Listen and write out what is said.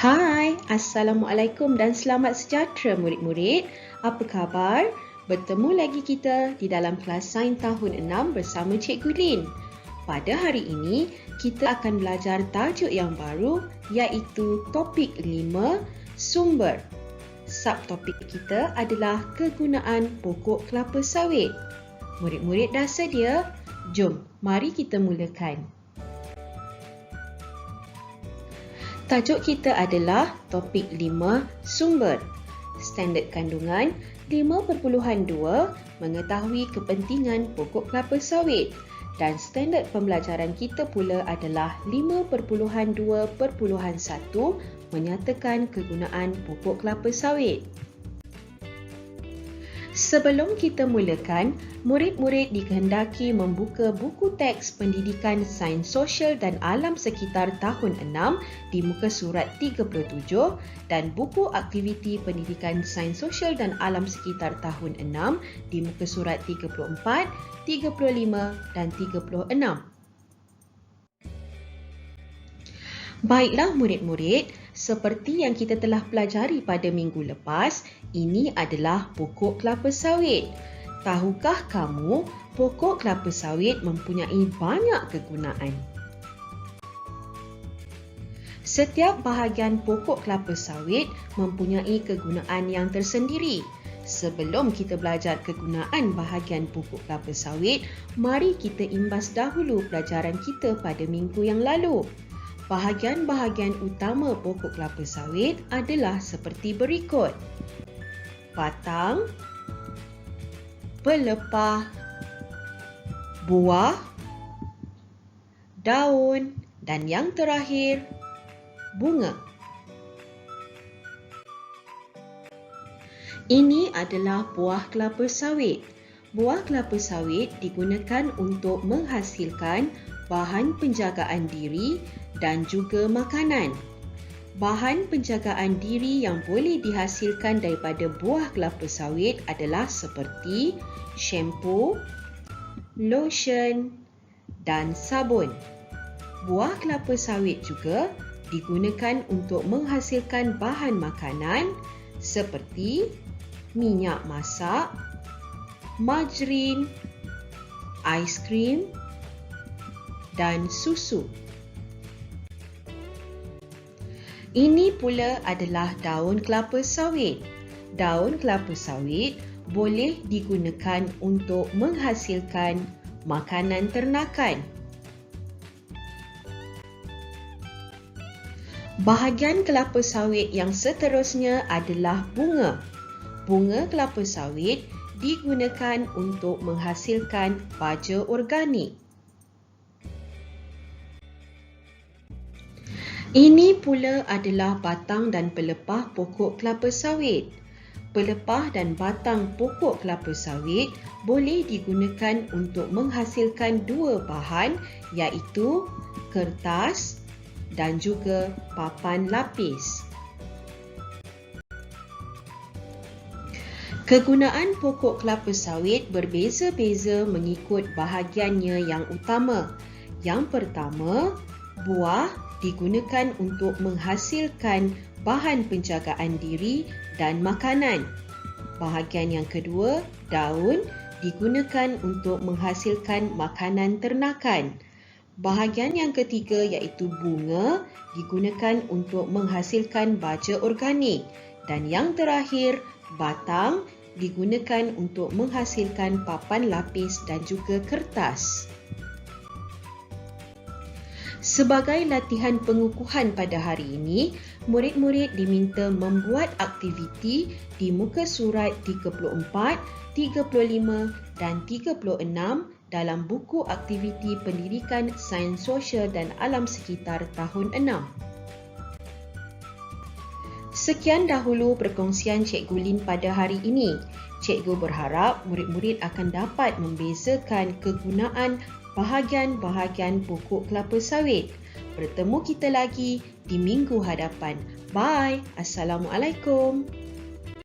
Hai, Assalamualaikum dan selamat sejahtera murid-murid. Apa khabar? Bertemu lagi kita di dalam kelas Sains tahun 6 bersama Cikgu Lin. Pada hari ini, kita akan belajar tajuk yang baru iaitu topik 5, sumber. Subtopik kita adalah kegunaan pokok kelapa sawit. Murid-murid dah sedia? Jom, mari kita mulakan. Tajuk kita adalah topik 5, sumber. Standard kandungan 5.2 mengetahui kepentingan pokok kelapa sawit dan standard pembelajaran kita pula adalah 5.2.1 menyatakan kegunaan pokok kelapa sawit. Sebelum kita mulakan, murid-murid dikehendaki membuka buku teks pendidikan Sains Sosial dan Alam Sekitar tahun 6 di muka surat 37 dan buku aktiviti pendidikan Sains Sosial dan Alam Sekitar tahun 6 di muka surat 34, 35 dan 36. Baiklah murid-murid, seperti yang kita telah pelajari pada minggu lepas, ini adalah pokok kelapa sawit. Tahukah kamu, pokok kelapa sawit mempunyai banyak kegunaan? Setiap bahagian pokok kelapa sawit mempunyai kegunaan yang tersendiri. Sebelum kita belajar kegunaan bahagian pokok kelapa sawit, mari kita imbas dahulu pelajaran kita pada minggu yang lalu. Bahagian-bahagian utama pokok kelapa sawit adalah seperti berikut: batang, pelepah, buah, daun dan yang terakhir, bunga. Ini adalah buah kelapa sawit. Buah kelapa sawit digunakan untuk menghasilkan bahan penjagaan diri dan juga makanan. Bahan penjagaan diri yang boleh dihasilkan daripada buah kelapa sawit adalah seperti shampoo, lotion dan sabun. Buah kelapa sawit juga digunakan untuk menghasilkan bahan makanan seperti minyak masak, margarin, aiskrim dan susu. Ini pula adalah daun kelapa sawit. Daun kelapa sawit boleh digunakan untuk menghasilkan makanan ternakan. Bahagian kelapa sawit yang seterusnya adalah bunga. Bunga kelapa sawit digunakan untuk menghasilkan baja organik. Ini pula adalah batang dan pelepah pokok kelapa sawit. Pelepah dan batang pokok kelapa sawit boleh digunakan untuk menghasilkan dua bahan iaitu kertas dan juga papan lapis. Kegunaan pokok kelapa sawit berbeza-beza mengikut bahagiannya yang utama. Yang pertama, buah digunakan untuk menghasilkan bahan penjagaan diri dan makanan. Bahagian yang kedua, daun digunakan untuk menghasilkan makanan ternakan. Bahagian yang ketiga iaitu bunga digunakan untuk menghasilkan baja organik. Dan yang terakhir, batang digunakan untuk menghasilkan papan lapis dan juga kertas. Sebagai latihan pengukuhan pada hari ini, murid-murid diminta membuat aktiviti di muka surat 34, 35 dan 36 dalam buku aktiviti pendidikan Sains Sosial dan Alam Sekitar tahun 6. Sekian dahulu perkongsian Cikgu Lin pada hari ini. Cikgu berharap murid-murid akan dapat membezakan kegunaan bahagian-bahagian pokok kelapa sawit. Bertemu kita lagi di minggu hadapan. Bye. Assalamualaikum.